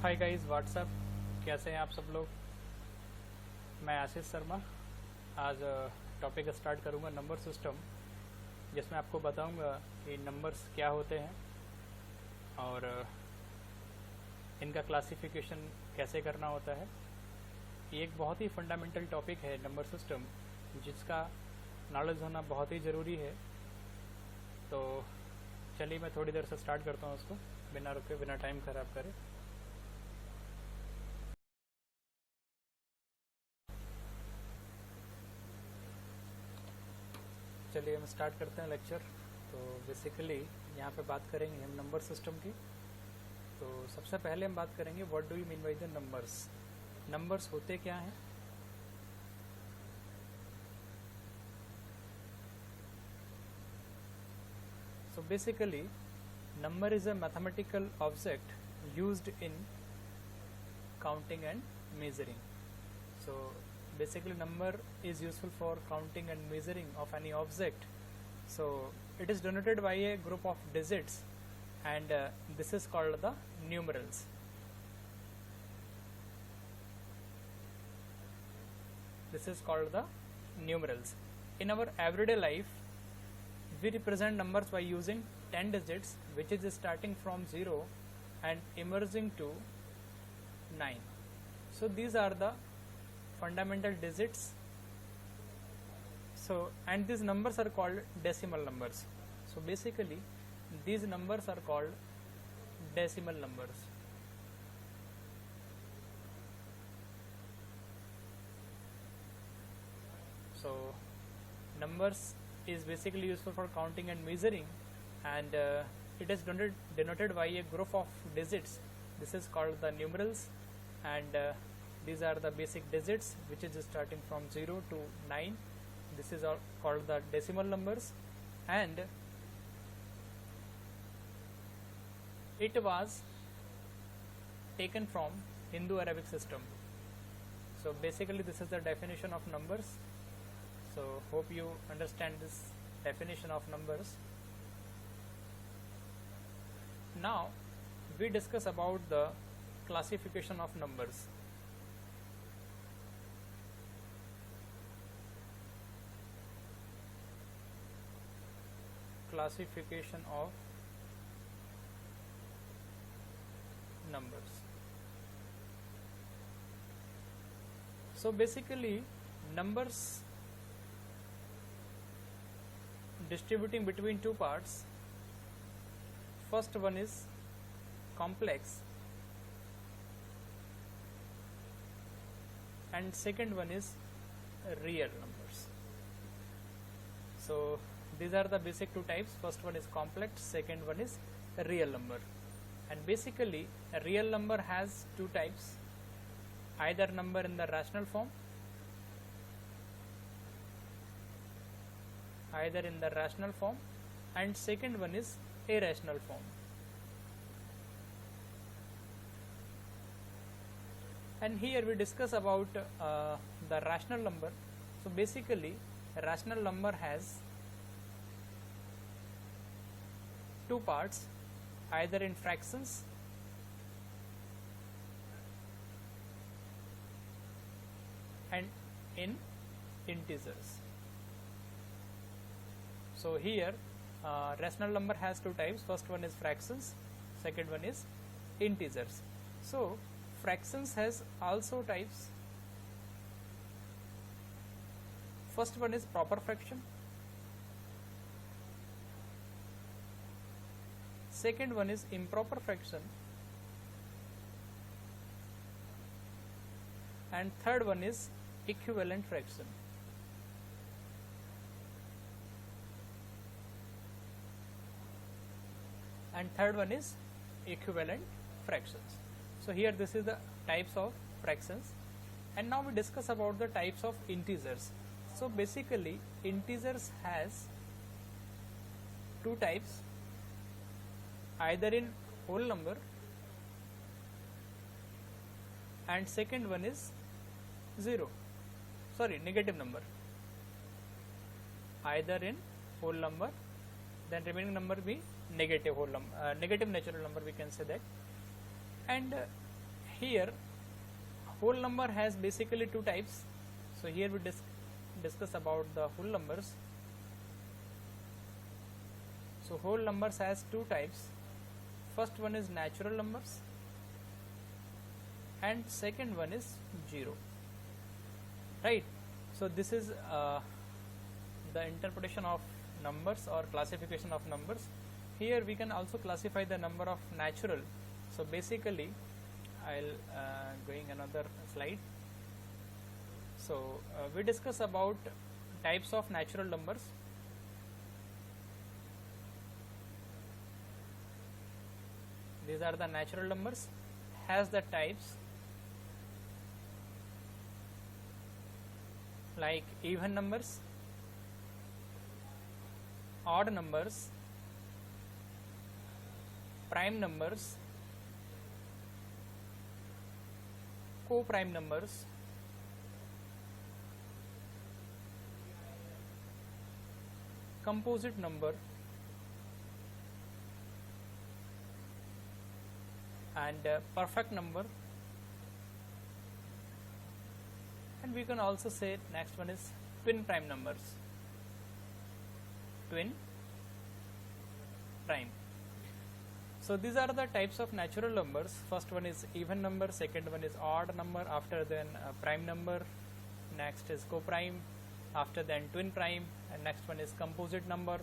Hi guys what's up, कैसे हैं आप सब लोग। मैं आशीष शर्मा। आज टॉपिक स्टार्ट करूंगा नंबर सिस्टम, जिसमें आपको बताऊंगा कि नंबर्स क्या होते हैं और इनका क्लासिफिकेशन कैसे करना होता है। ये एक बहुत ही फंडामेंटल टॉपिक है नंबर सिस्टम, जिसका नॉलेज होना बहुत ही ज़रूरी है। तो चलिए मैं थोड़ी देर से स्टार्ट करता हूँ उसको, बिना रुके बिना टाइम ख़राब करे। चलिए हम स्टार्ट करते हैं लेक्चर। तो बेसिकली यहाँ पे बात करेंगे हम नंबर सिस्टम की। तो सबसे पहले हम बात करेंगे what do you mean by the numbers. Numbers होते क्या हैं। So basically number is a mathematical object used in counting and measuring. So basically number is useful for counting and measuring of any object. So it is denoted by a group of digits, and this is called the numerals. This is called the numerals. In our everyday life, we represent numbers by using 10 digits, which is starting from 0 and emerging to 9. So these are the fundamental digits. So and these numbers are called decimal numbers. So basically these numbers are called decimal numbers. So numbers is basically useful for counting and measuring, and it is denoted by a group of digits. This is called the numerals, and these are the basic digits, which is starting from 0 to 9. This is all called the decimal numbers, and it was taken from Hindu Arabic system. So basically this is the definition of numbers. So hope you understand this definition of numbers. Now we discuss about the classification of numbers. Classification of numbers. So basically numbers distributing between two parts. First one is complex and second one is real numbers. So these are the basic two types. First one is complex, second one is real number. And basically a real number has two types, either number in the rational form, and second one is irrational form. And here we discuss about the rational number. So basically a rational number has two parts, either in fractions and in integers. So here rational number has two types. First one is fractions, second one is integers. So fractions has also types. First one is proper fraction, second one is improper fraction, and third one is equivalent fraction. And third one is equivalent fractions. So here this is the types of fractions, and now we discuss about the types of integers. So basically integers has two types, either in whole number and second one is negative number. Either in whole number, then remaining number be negative whole number, negative natural number, we can say that. And here whole number has basically two types. So here we discuss about the whole numbers. So whole numbers has two types. First one is natural numbers and second one is zero, right? So this is the interpretation of numbers or classification of numbers. Here we can also classify the number of natural. So basically I'll going another slide. So we discuss about types of natural numbers. These are the natural numbers, has the types like even numbers, odd numbers, prime numbers, co-prime numbers, composite number, and perfect number. And we can also say next one is twin prime numbers. Twin prime. So these are the types of natural numbers. First one is even number, second one is odd number, after then prime number, next is co-prime, after then twin prime, and next one is composite number,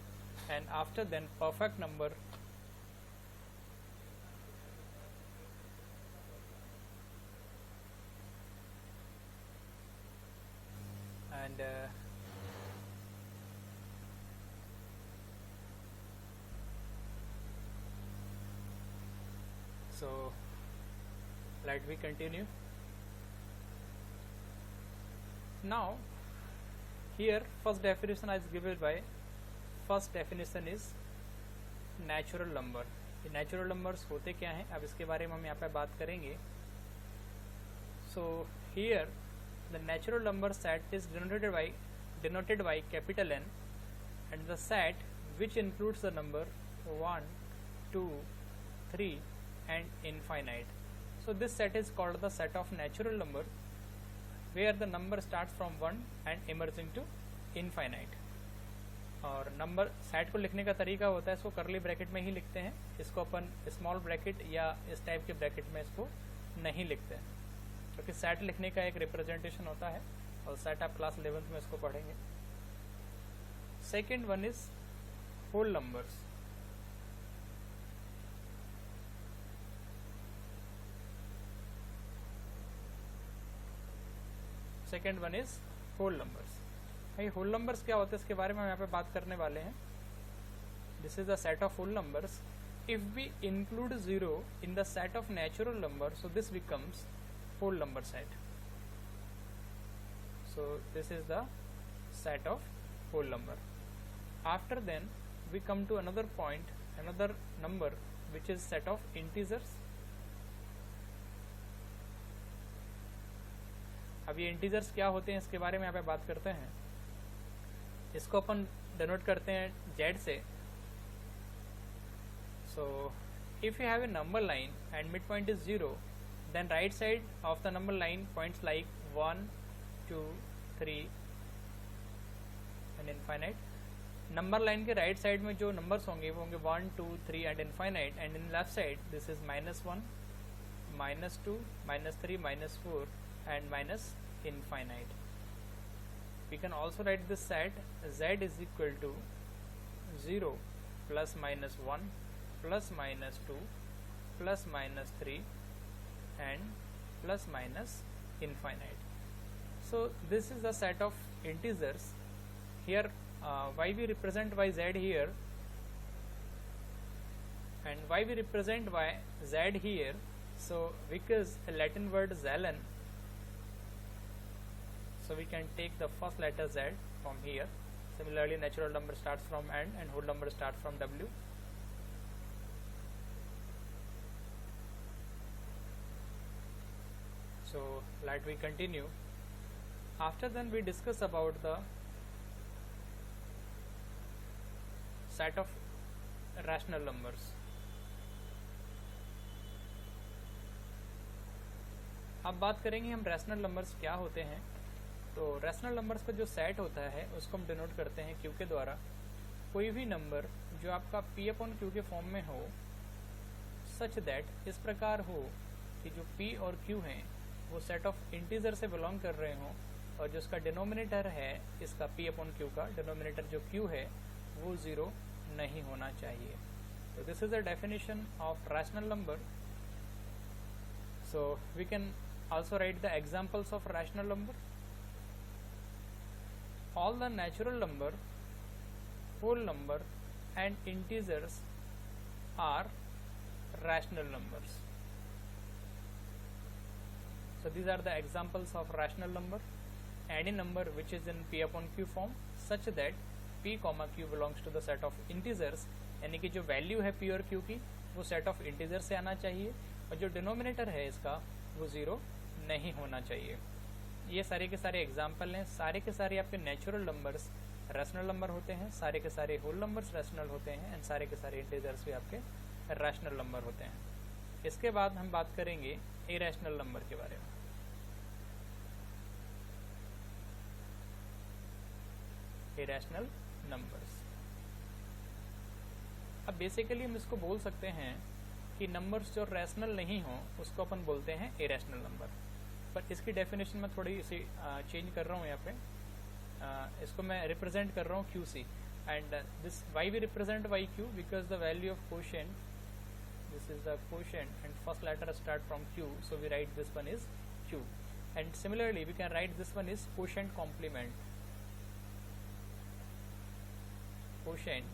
and after then perfect number. And so let me continue. Now here first definition is given by, first definition is natural number. ये natural numbers होते क्या हैं, अब इसके बारे में हम यहाँ पे बात करेंगे. So here the natural number set is denoted by capital N, and the set which includes the number 1, 2, 3 and infinite. So this set is called the set of natural number, where the number starts from 1 and emerging to infinite. और number set को लिखने का तरीका होता है, इसको करली bracket में ही लिखते हैं, इसको अपन स्मॉल ब्रैकेट या इस टाइप के ब्रैकेट में इसको नहीं लिखते हैं, क्योंकि सेट लिखने का एक रिप्रेजेंटेशन होता है, और सेट आप क्लास 11th में इसको पढ़ेंगे. Second one is whole numbers. Second one is whole numbers. भाई होल नंबर्स क्या होते हैं इसके बारे में हम यहाँ पे बात करने वाले हैं. This is the set of whole numbers. If we include zero in the set of natural number, so this becomes whole number set. So this is the set of whole number. After then we come to another point, another number, which is set of integers. अब ये integers क्या होते हैं इसके बारे में यहाँ पे बात करते हैं. इसको अपन denote करते हैं z से. So if you have a number line and midpoint is 0, then right side of the number line points like 1, 2, 3 and infinite. Number line के right side में जो numbers होंगे वो होंगे 1, 2, 3 and infinite, and in left side this is -1, -2, -3, -4 and minus infinite. We can also write this set z is equal to 0 plus -1 plus -2 plus -3 and plus minus infinite. So this is the set of integers. Here why we represent by z here and why we represent by z here. So because a Latin word zelen, so we can take the first letter z from here. Similarly natural number starts from n and whole number starts from w. So let we continue. After then we discuss about the set of rational numbers. अब बात करेंगे हम rational numbers क्या होते हैं। तो rational numbers का जो सेट होता है उसको हम डिनोट करते हैं क्यू के द्वारा। कोई भी नंबर जो आपका पी अपॉन क्यू के फॉर्म में हो, सच दैट इस प्रकार हो कि जो पी और क्यू हैं वो सेट ऑफ इंटीजर से बिलोंग कर रहे हों, और जो उसका डिनोमिनेटर है इसका पी अपॉन क्यू का डिनोमिनेटर जो क्यू है वो ज़ीरो नहीं होना चाहिए। तो this is the definition of rational number. So we can also write the examples of rational number. All the natural number, whole number and integers are rational numbers. So these are the examples of rational number. Any number which is in p upon q form such that p comma q belongs to the set of integers, यानी कि जो value है p और q की वो set of integer से आना चाहिए, और जो डिनोमिनेटर है इसका वो ज़ीरो नहीं होना चाहिए। ये सारे के सारे एग्जाम्पल हैं। सारे के सारे आपके नेचुरल नंबर्स रैशनल नंबर होते हैं, सारे के सारे होल नंबर्स रैशनल होते हैं, एंड सारे के सारे इंटीजर्स भी आपके रैशनल नंबर होते हैं। इसके बाद हम बात करेंगे इरैशनल नंबर के बारे में। इरैशनल नंबर्स, अब बेसिकली हम इसको बोल सकते हैं कि नंबर्स जो रैशनल नहीं हो उसको अपन बोलते हैं इरैशनल नंबर। पर इसकी डेफिनेशन में थोड़ी इसे चेंज कर रहा हूँ। यहाँ पे इसको मैं रिप्रेजेंट कर रहा हूँ Q C, and this Y we represent Y Q because the value of quotient, this is the quotient and first letter start from Q, so we write this one is Q, and similarly we can write this one is quotient complement, quotient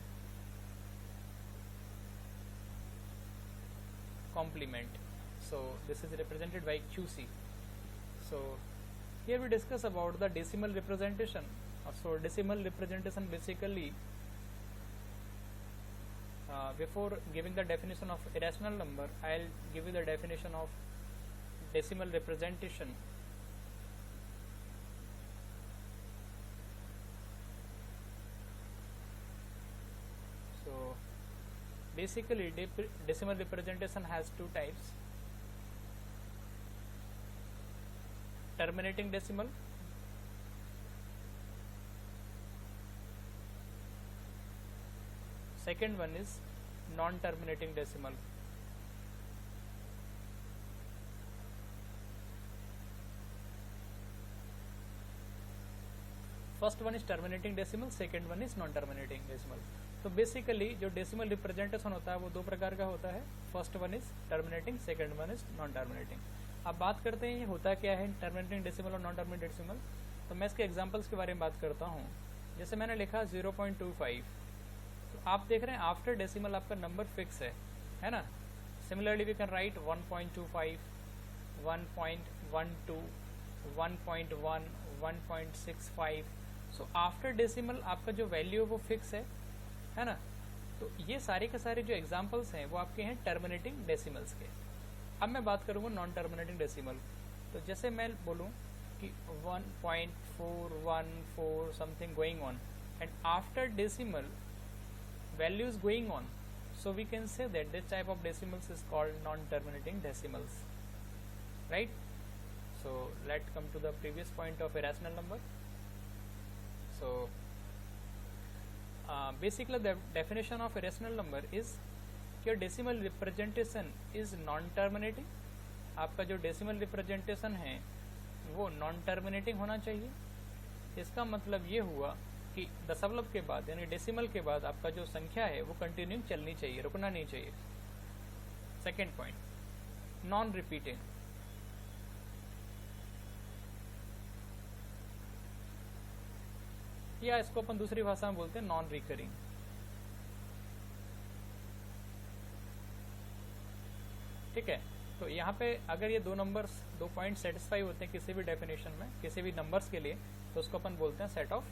complement. So this is represented by QC. So here we discuss about the decimal representation. So decimal representation basically before giving the definition of irrational number, I'll give you the definition of decimal representation. So basically decimal representation has two types: terminating decimal second one is non-terminating decimal. First one is terminating decimal, second one is non terminating decimal. तो basically जो decimal representation होता है वो दो प्रकार का होता है, first one is terminating, second one is non terminating. अब बात करते हैं ये होता क्या है टर्मिनेटिंग डेसिमल और नॉन टर्मिनेटिंग डेसिमल। तो मैं इसके एग्जांपल्स के बारे में बात करता हूँ। जैसे मैंने लिखा 0.25, तो आप देख रहे हैं आफ्टर डेसिमल आपका नंबर फिक्स है ना। Similarly we can write 1.25, 1.12, 1.1, 1.65। So after decimal आपका जो वैल्यू है वो फिक्स है ना। तो ये सारे के सारे जो एग्जांपल्स हैं वो आपके हैं टर्मिनेटिंग डेसिमल्स के। अब मैं बात करूँगा नॉन टर्मिनेटिंग डेसिमल। तो जैसे मैं बोलूँ कि 1.414 something going on, and after decimal value is going on, so we can say that this type of decimals is called non-terminating decimals, right? So let's come to the previous point of irrational number. So basically the definition of irrational number is कि decimal representation is non-terminating। आपका जो decimal representation है वो non-terminating होना चाहिए। इसका मतलब ये हुआ कि दशमलव के बाद यानी डेसिमल के बाद आपका जो संख्या है वो कंटिन्यू चलनी चाहिए, रुकना नहीं चाहिए। Second point, non repeating. या इसको अपन दूसरी भाषा में बोलते हैं नॉन रिकरिंग। ठीक है, तो यहाँ पे अगर ये दो नंबर्स, दो पॉइंट सेटिस्फाई होते हैं किसी भी डेफिनेशन में किसी भी नंबर्स के लिए, तो उसको अपन बोलते हैं set of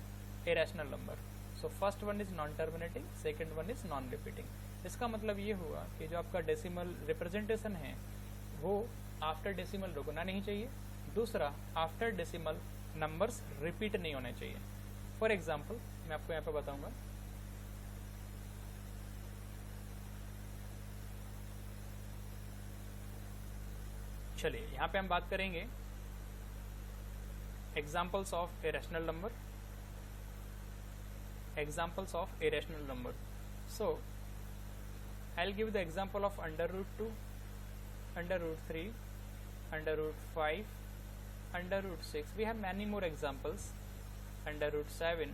irrational number. So first one is non terminating, second one is non repeating. इसका मतलब ये हुआ कि जो आपका डेसिमल रिप्रेजेंटेशन है वो आफ्टर डेसिमल रुकना नहीं चाहिए। दूसरा, आफ्टर डेसिमल नंबर्स रिपीट नहीं होने चाहिए। फॉर एग्जाम्पल मैं आपको यहाँ पे बताऊंगा, चलिए यहाँ पे हम बात करेंगे examples of irrational number. Examples of irrational number. So I'll give the example of under root 2, under root 3, under root 5, under root 6. We have many more examples. Under root 7,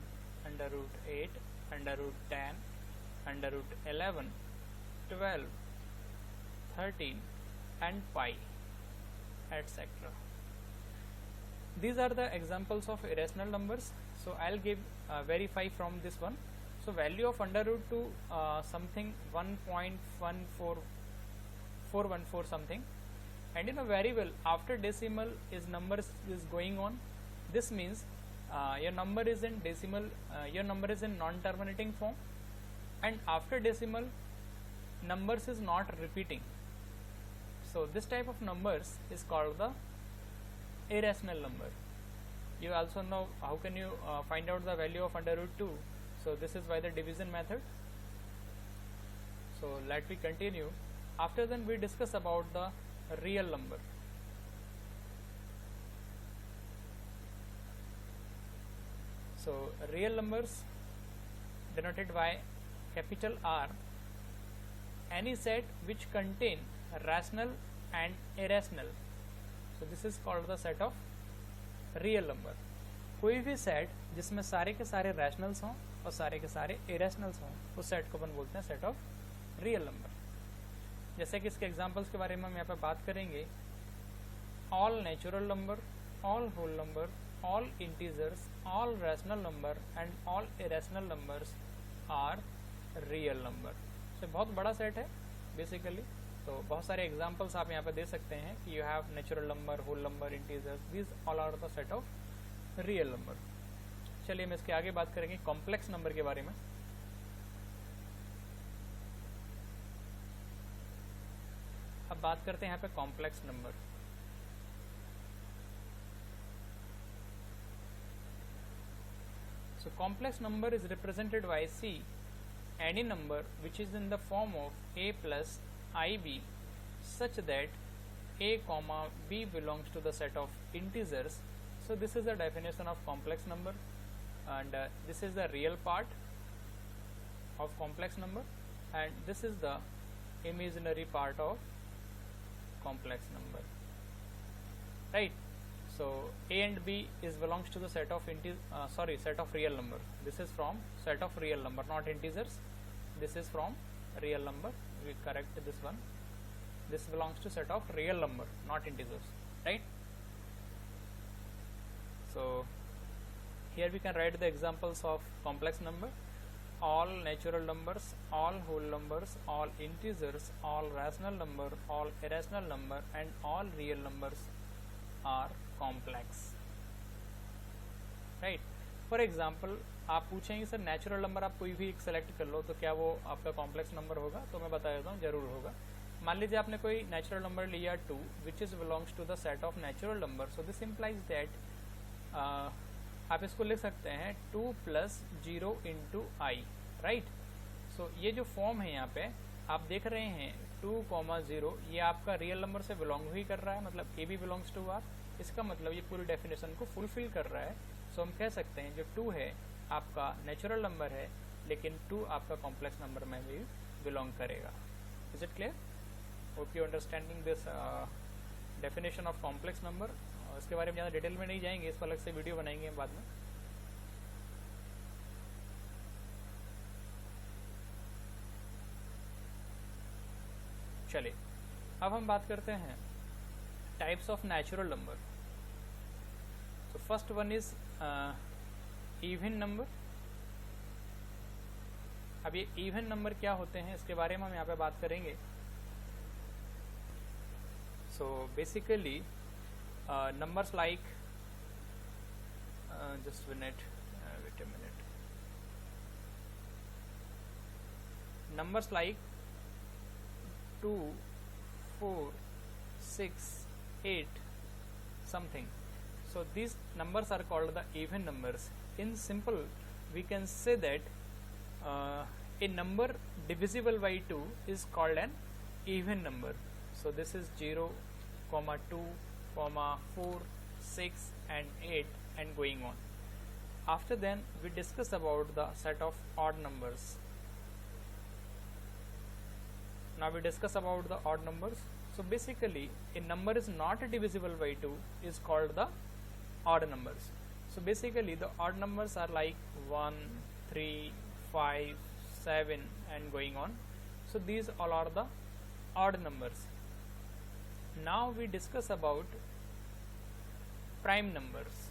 under root 8, under root 10, under root 11, 12, 13 and pi, etc. These are the examples of irrational numbers. So I'll give verify from this one. So value of under root 2 something 1.14414 something, and you know very well after decimal is numbers is going on. This means your number is in decimal, your number is in non-terminating form, and after decimal numbers is not repeating. So this type of numbers is called the irrational number. You also know how can you find out the value of under root 2. So this is by the division method. So let me continue. After then we discuss about the real number. So real numbers denoted by capital R, any set which contain rational and irrational. So this is called the set of real number. कोई भी set जिसमें सारे के सारे rationals हों और सारे के सारे इरेशनल्स हों, उस सेट को अपन बोलते हैं सेट ऑफ रियल नंबर. जैसे कि इसके एग्जांपल्स के बारे में हम यहाँ पे बात करेंगे. All natural number, all whole number, all integers, all rational number and all irrational numbers are real number. तो बहुत बड़ा सेट है बेसिकली. तो बहुत सारे एग्जांपल्स आप यहाँ पे दे सकते हैं कि you have natural number, whole number, integers, these all are the set of real number. चलिए हम इसके आगे बात करेंगे कॉम्प्लेक्स नंबर के बारे में. अब बात करते हैं यहाँ पे complex number. So complex number is represented by C, any number which is in the form of a plus ib such that a comma b belongs to the set of integers. So this is the definition of complex number, and this is the real part of complex number, and this is the imaginary part of complex number, right? So a and b is belongs to the set of set of real number. This is from set of real number, not integers. This is from real number. We correct this one. This belongs to set of real number, not integers, right? So here we can write the examples of complex number. All natural numbers, all whole numbers, all integers, all rational number, all irrational number and all real numbers are complex, right? For example, आप पूछेंगे sir natural number आप कोई भी एक select कर लो तो क्या वो आपका कॉम्प्लेक्स नंबर होगा? तो मैं बता देता हूँ जरूर होगा. मान लीजिए आपने कोई नेचुरल नंबर लिया 2 which is belongs to the set of natural number. So this implies that आप इसको लिख सकते हैं 2 + 0 × i, राइट? सो ये जो फॉर्म है यहाँ पे आप देख रहे हैं 2, 0, ये आपका रियल नंबर से बिलोंग ही कर रहा है, मतलब A B belongs to R. इसका मतलब ये पूरी डेफिनेशन को फुलफिल कर रहा है. सो हम कह सकते हैं जो 2 है आपका नेचुरल नंबर है, लेकिन 2 आपका कॉम्प्लेक्स नंबर में भी बिलोंग करेगा. Is it clear? Hope you understanding this definition of complex number. इसके बारे में ज़्यादा डिटेल में नहीं जाएंगे, इस पर अलग से वीडियो बनाएंगे बाद में. चलिए अब हम बात करते हैं टाइप्स ऑफ नेचुरल नंबर. तो first one is even number. अब ये इवन नंबर क्या होते हैं इसके बारे में हम यहाँ पे बात करेंगे. So basically numbers like just a minute, wait a minute. Numbers like 2, 4, 6, 8 something. So these numbers are called the even numbers. In simple we can say that a number divisible by 2 is called an even number. So this is 0, comma 2, comma 4, 6 and 8 and going on. After then we discuss about the set of odd numbers. Now we discuss about the odd numbers. So basically a number is not divisible by 2 is called the odd numbers. So basically the odd numbers are like 1, 3, 5, 7 and going on. So these all are the odd numbers. Now we discuss about prime numbers.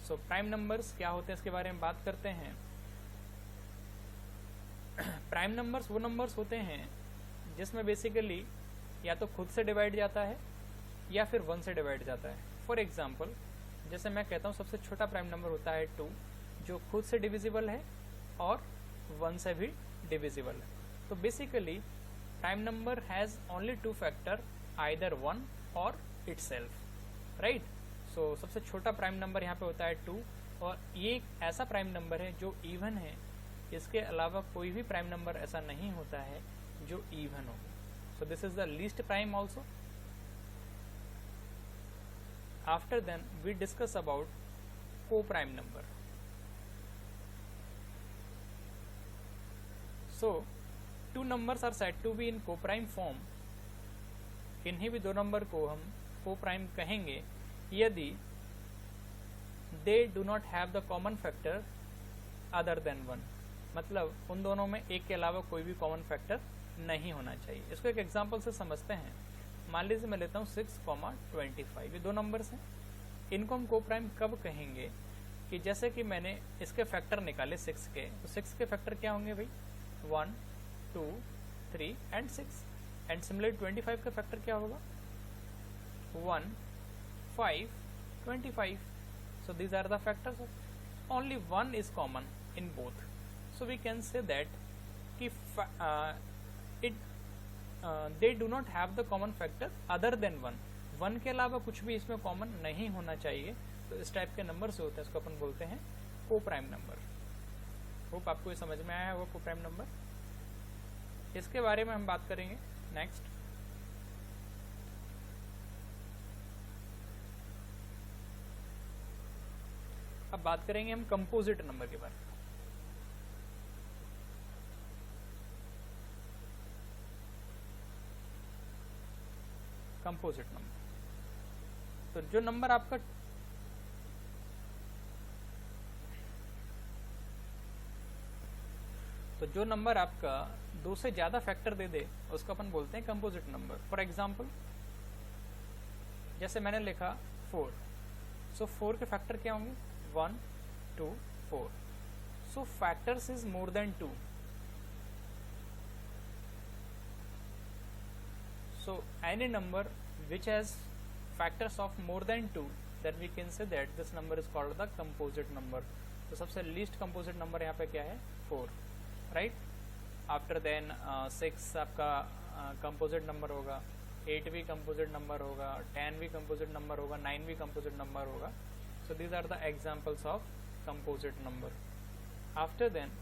So prime numbers क्या होते हैं इसके बारे में बात करते हैं. Prime numbers वो नंबर्स होते हैं जिसमें बेसिकली या तो खुद से डिवाइड जाता है या फिर 1 से डिवाइड जाता है. फॉर एग्जांपल जैसे मैं कहता हूँ सबसे छोटा प्राइम नंबर होता है 2 जो खुद से डिविजिबल है और 1 से भी डिविजिबल है. तो basically prime number has only 2 factor either 1 और इटसेल्फ, राइट. सो सबसे छोटा प्राइम नंबर यहाँ पे होता है 2 और ये एक ऐसा प्राइम नंबर है जो इवन है. इसके अलावा कोई भी प्राइम नंबर ऐसा नहीं होता है जो इवन हो. So this is the least prime also. After then we discuss about coprime number. So 2 numbers are said to be in coprime form. इन्हीं भी 2 नंबर को हम को प्राइम कहेंगे यदि they do not have the common factor other than 1. मतलब उन दोनों में एक के अलावा कोई भी कॉमन फैक्टर नहीं होना चाहिए. इसको एक एग्जांपल से समझते हैं. मान लीजिए मैं लेता हूँ 6,25. ये 2 नंबर्स हैं. इनको हम को प्राइम कब कहेंगे कि जैसे कि मैंने इसके फैक्टर निकाले 6 के. तो 6 के फैक्टर क्या होंगे भाई 1, 2, 3 एंड 6. एंड सिमिलरली 25 का फैक्टर क्या होगा 1, 5, 25. So these are the factors. Only 1 is common in both. So we can say that they do not have the common factor other than 1. 1 के अलावा कुछ भी इसमें कॉमन नहीं होना चाहिए. तो इस टाइप के नंबर से होते हैं इसको अपन बोलते हैं को प्राइम नंबर. होप आपको ये समझ में आया है वो को प्राइम नंबर. इसके बारे में हम बात करेंगे नेक्स्ट. अब बात करेंगे हम कंपोजिट नंबर के बारे में. कंपोजिट नंबर तो जो नंबर आपका दो से ज्यादा फैक्टर दे दे उसको अपन बोलते हैं कंपोजिट नंबर. फॉर एग्जांपल जैसे मैंने लिखा 4. सो 4 के फैक्टर क्या होंगे 1, 2, 4. So factors is more than 2. So any number which has factors of more than 2, then we can say that this number is called the composite number. तो सबसे least composite number यहाँ पे क्या है 4, right? After then 6 आपका composite number होगा, 8 भी composite number होगा, 10 भी composite number होगा, 9 भी composite number होगा. So these are the examples of composite number. After then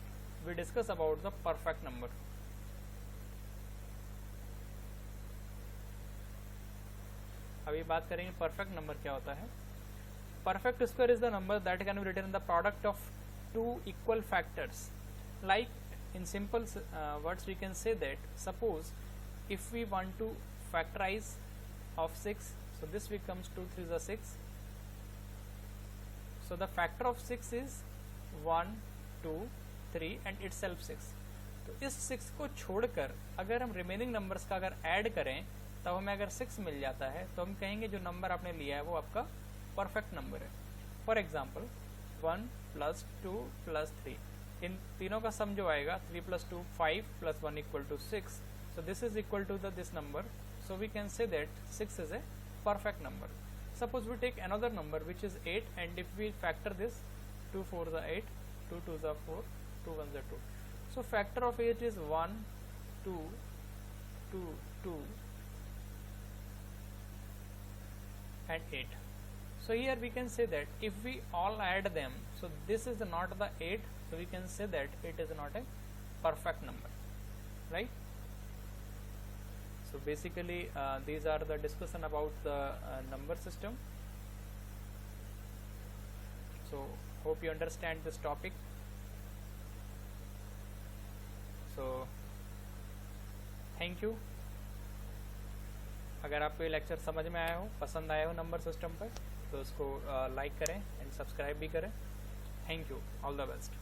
we discuss about the perfect number. अभी बात करेंगे परफेक्ट नंबर क्या होता है. Perfect square is the number that can be written in the product of 2 equal factors. Like in simple words we can say that suppose if we want to factorize of 6, so this becomes 2 3 is 6. So the factor of 6 is 1, 2, 3 and itself 6. तो इस 6 को छोड़कर अगर हम remaining numbers का अगर add करें तब हमें अगर 6 मिल जाता है तो हम कहेंगे जो नंबर आपने लिया है वो आपका परफेक्ट नंबर है. फॉर एग्जांपल 1 + 2 + 3, इन तीनों का सम जो आएगा 3 + 2 5 + 1 = 6. So this is equal to this number. So we can say that 6 is a perfect number. Suppose we take another number which is 8, and if we factor this 2 4s are 8, 2 2s are 4, 2 1s are 2. So factor of 8 is 1, 2, 2, 2 and 8. So here we can say that if we all add them, so this is not the 8, so we can say that it is not a perfect number, right? So basically these are the discussion about the number system. So hope you understand this topic. So thank you. अगर आपको ये lecture समझ में आया हो, पसंद आया हो नंबर सिस्टम पर, तो उसको लाइक करें एंड सब्सक्राइब भी करें. Thank you. All the best.